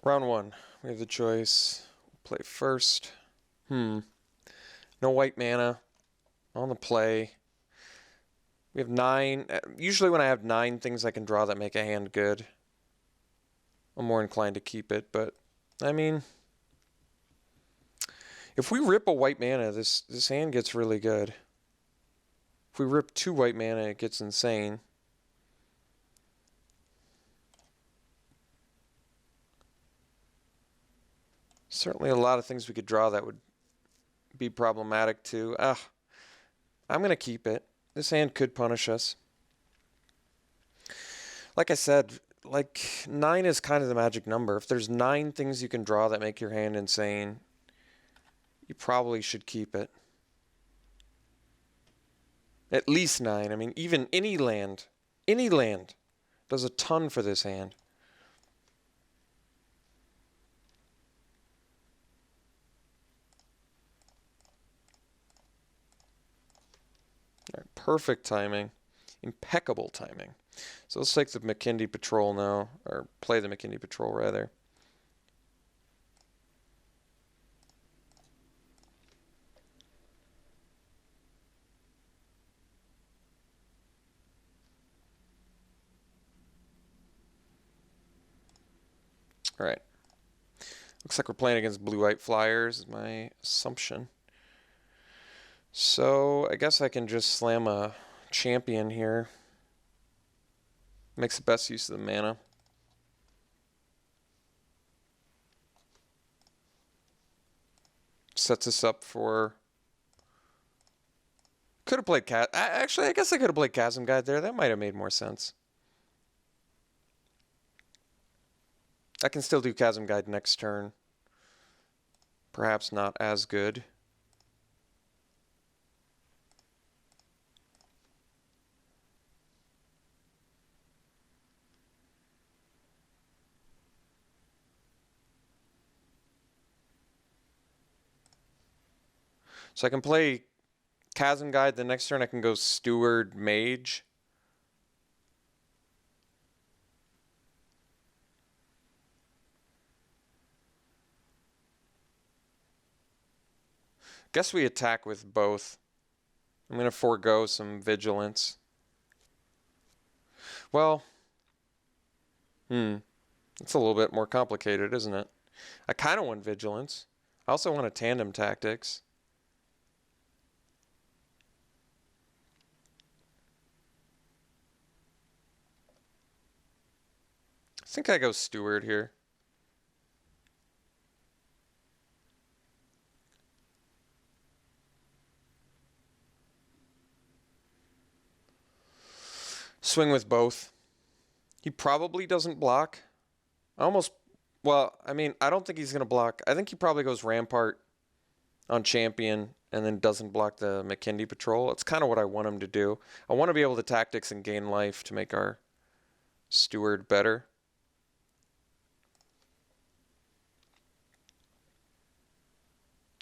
Round one, we have the choice. Play first. No white mana on the play. We have 9. Usually when I have 9 things I can draw that make a hand good, I'm more inclined to keep it. But, I mean, if we rip a white mana, this hand gets really good. If we rip 2 white mana, it gets insane. Certainly a lot of things we could draw that would be problematic too. I'm going to keep it. This hand could punish us. Like I said, like 9 is kind of the magic number. If there's 9 things you can draw that make your hand insane, you probably should keep it. At least 9. I mean, even any land does a ton for this hand. All right, perfect timing. Impeccable timing. So let's take the McKinley Patrol now, or play the McKinley Patrol rather. All right. Looks like we're playing against blue-white flyers, is my assumption. So I guess I can just slam a champion here. Makes the best use of the mana. Sets us up for... Could have played Actually, I guess I could have played Chasm Guide there. That might have made more sense. I can still do Chasm Guide next turn. Perhaps not as good. So I can play Chasm Guide. The next turn I can go Steward Mage. Guess we attack with both. I'm going to forego some vigilance. Well, it's a little bit more complicated, isn't it? I kind of want vigilance. I also want a tandem tactics. I think I go Steward here. Swing with both. He probably doesn't block. Well, I mean, I don't think he's going to block. I think he probably goes Rampart on Champion and then doesn't block the McKinley Patrol. It's kind of what I want him to do. I want to be able to tactics and gain life to make our Steward better.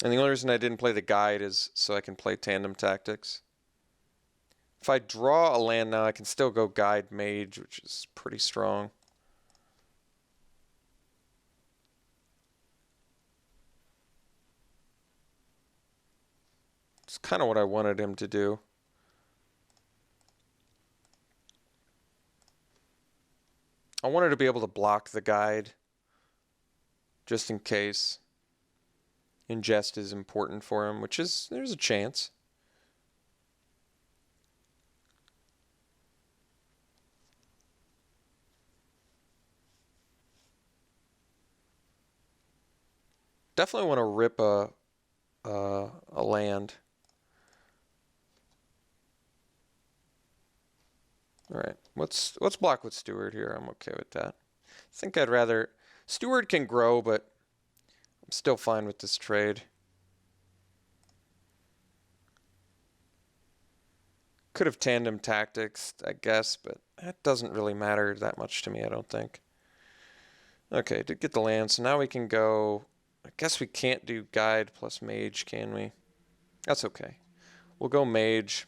And the only reason I didn't play the guide is so I can play tandem tactics. If I draw a land now, I can still go guide mage, which is pretty strong. It's kind of what I wanted him to do. I wanted to be able to block the guide just in case. Ingest is important for him, which is, there's a chance. Definitely want to rip a land. All right, let's block with Steward here. I'm okay with that. I think I'd rather... Steward can grow, but I'm still fine with this trade. Could have tandem tactics, I guess, but that doesn't really matter that much to me, I don't think. Okay, did get the land, so now we can go... I guess we can't do guide plus mage, can we? That's okay. We'll go mage.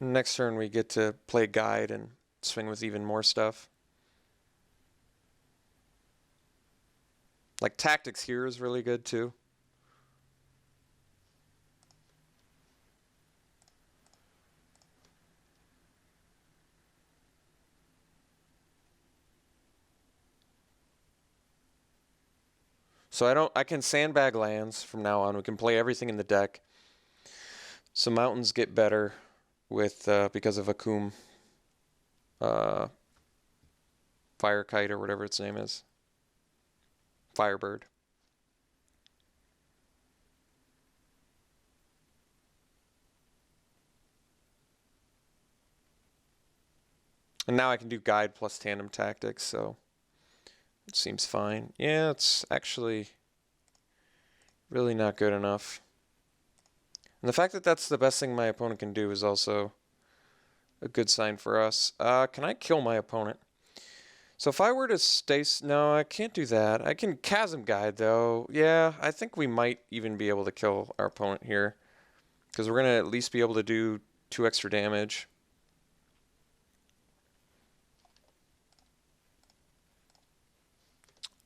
Next turn we get to play guide and swing with even more stuff. Like tactics here is really good too. So I can sandbag lands from now on. We can play everything in the deck. So mountains get better with because of Akum, Fire Kite or whatever its name is. Firebird. And now I can do guide plus tandem tactics, so it seems fine. Yeah, it's actually really not good enough. And the fact that that's the best thing my opponent can do is also a good sign for us. Can I kill my opponent? So if I were to stay... No, I can't do that. I can Chasm Guide, though. Yeah, I think we might even be able to kill our opponent here. Because we're going to at least be able to do 2 extra damage.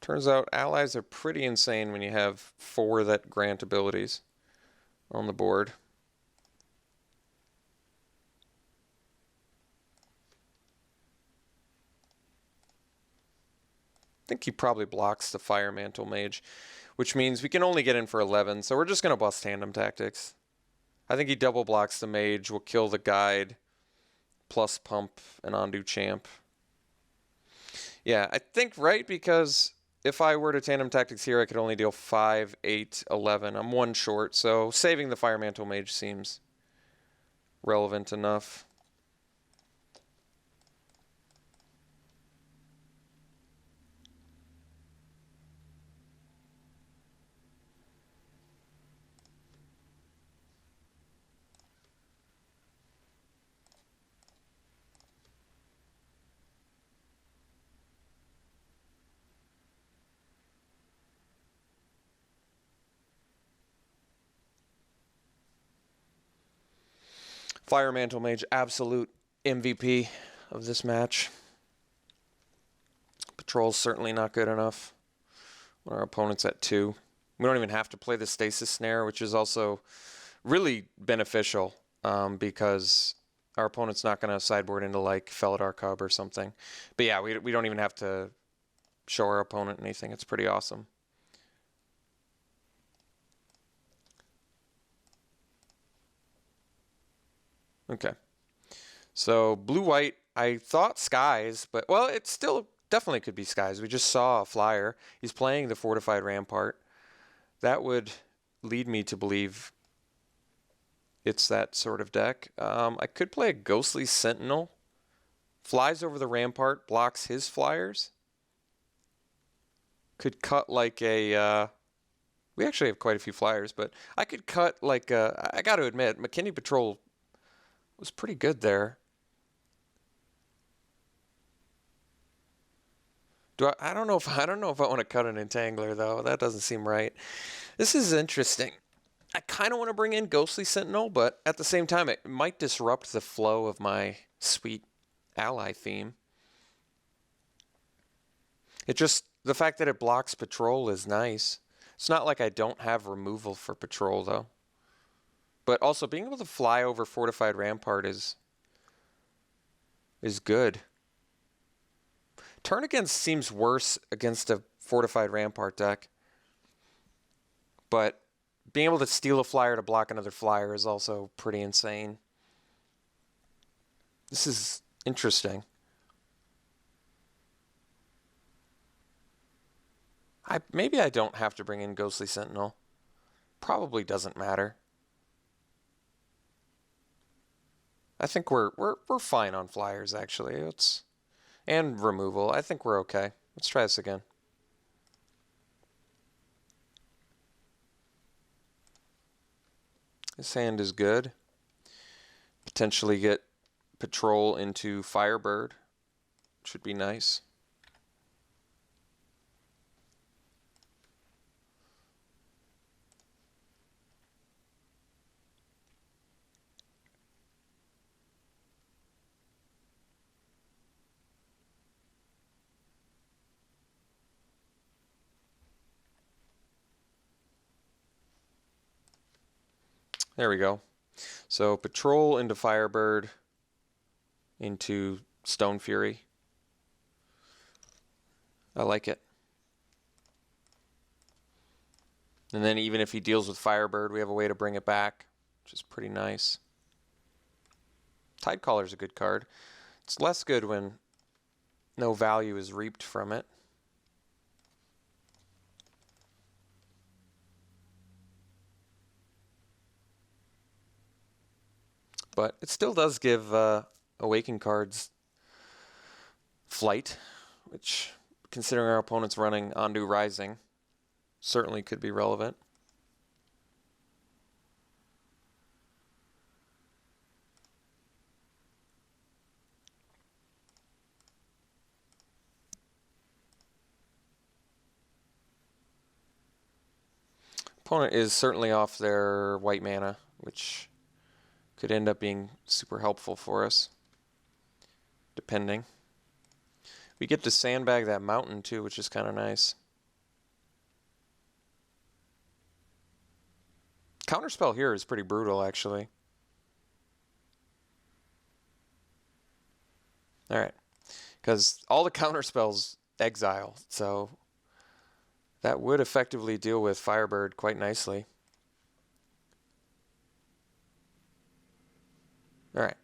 Turns out allies are pretty insane when you have 4 that grant abilities on the board. I think he probably blocks the Fire Mantle Mage, which means we can only get in for 11, so we're just going to bust tandem tactics. I think he double blocks the Mage, will kill the Guide, plus pump and undo Champ. Yeah, I think right, because if I were to tandem tactics here, I could only deal 5, 8, 11. I'm 1 short, so saving the Fire Mantle Mage seems relevant enough. Fire Mantle Mage, absolute MVP of this match. Patrol's certainly not good enough when our opponent's at 2. We don't even have to play the Stasis Snare, which is also really beneficial because our opponent's not going to sideboard into like Felidar Cub or something. But yeah, we don't even have to show our opponent anything. It's pretty awesome. Okay. So blue-white, I thought Skies, but well, it still definitely could be Skies. We just saw a flyer. He's playing the Fortified Rampart. That would lead me to believe it's that sort of deck. I could play a Ghostly Sentinel. Flies over the Rampart, blocks his flyers. Could cut like a... we actually have quite a few flyers, but I could cut like a... I got to admit, McKinney Patrol was pretty good there. I don't know if I want to cut an Entangler though. That doesn't seem right. This is interesting. I kind of want to bring in Ghostly Sentinel, but at the same time, it might disrupt the flow of my sweet ally theme. It just, the fact that it blocks Patrol is nice. It's not like I don't have removal for Patrol, though. But also, being able to fly over Fortified Rampart is good. Turn Against seems worse against a Fortified Rampart deck. But being able to steal a flyer to block another flyer is also pretty insane. This is interesting. Maybe I don't have to bring in Ghostly Sentinel. Probably doesn't matter. I think we're fine on flyers actually. And removal. I think we're okay. Let's try this again. This hand is good. Potentially get Patrol into Firebird. Should be nice. There we go. So Patrol into Firebird into Stone Fury. I like it. And then even if he deals with Firebird, we have a way to bring it back, which is pretty nice. Tidecaller's a good card. It's less good when no value is reaped from it. But it still does give Awaken cards flight, which, considering our opponent's running Ondu Rising, certainly could be relevant. Opponent is certainly off their white mana, which could end up being super helpful for us, depending. We get to sandbag that mountain too, which is kind of nice. Counterspell here is pretty brutal, actually. Alright. Because all the counterspells exile, so that would effectively deal with Firebird quite nicely. Alright.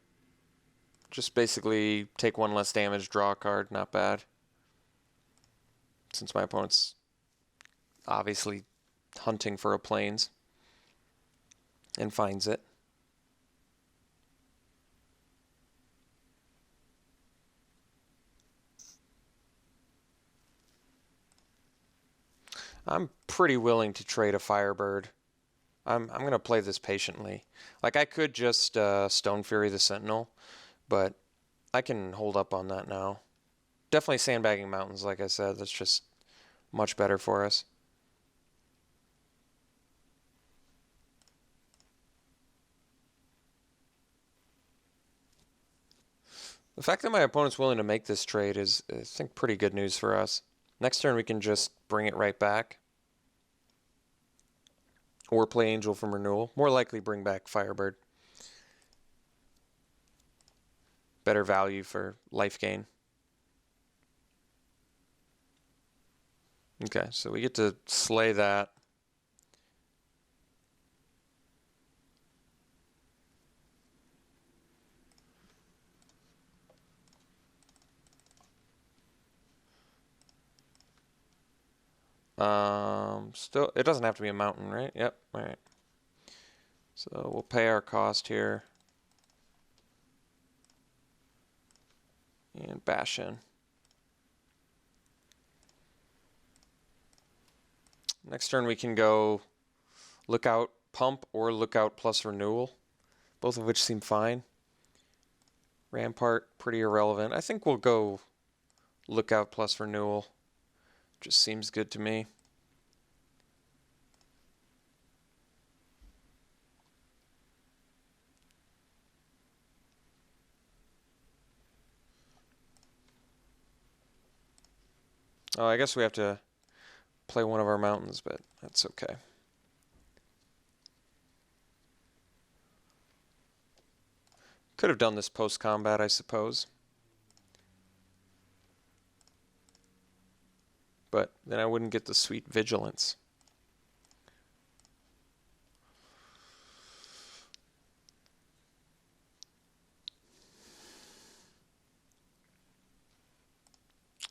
Just basically take one less damage, draw a card, not bad. Since my opponent's obviously hunting for a plains and finds it. I'm pretty willing to trade a Firebird. I'm going to play this patiently. Like, I could just Stone Fury the Sentinel, but I can hold up on that now. Definitely sandbagging mountains, like I said. That's just much better for us. The fact that my opponent's willing to make this trade is, I think, pretty good news for us. Next turn we can just bring it right back. Or play Angel from Renewal. More likely bring back Firebird. Better value for life gain. Okay, so we get to slay that. Still, it doesn't have to be a mountain, right? Yep, all right. So we'll pay our cost here. And bash in. Next turn we can go Lookout Pump or Lookout plus Renewal, both of which seem fine. Rampart, pretty irrelevant. I think we'll go Lookout plus Renewal. Just seems good to me. Oh, I guess we have to play one of our mountains, but that's okay. Could have done this post-combat, I suppose. But then I wouldn't get the sweet Vigilance.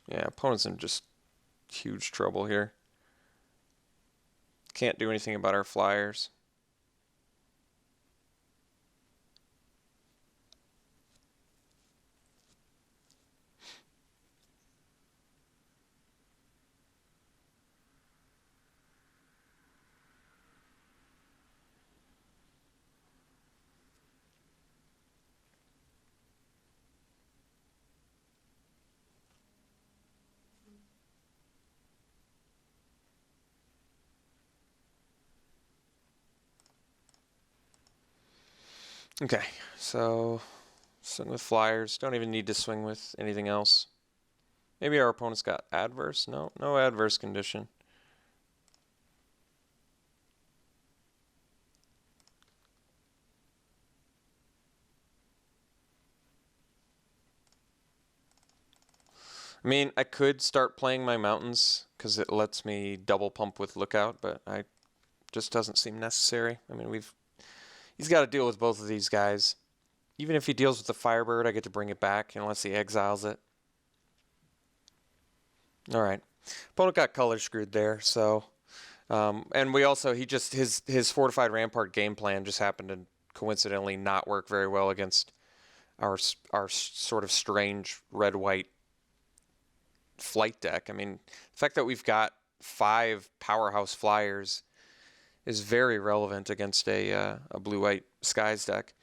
Yeah, opponent's in just huge trouble here. Can't do anything about our flyers. Okay, so swing with flyers. Don't even need to swing with anything else. Maybe our opponent's got adverse? No, no adverse condition. I mean, I could start playing my mountains because it lets me double pump with Lookout, but I just doesn't seem necessary. I mean, he's got to deal with both of these guys. Even if he deals with the Firebird, I get to bring it back unless he exiles it. All right. Opponent got color screwed there, so and we also his fortified rampart game plan just happened to coincidentally not work very well against our sort of strange red-white flight deck. I mean, the fact that we've got 5 powerhouse flyers is very relevant against a blue-white skies deck.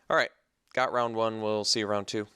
All right, got round 1. We'll see you round 2.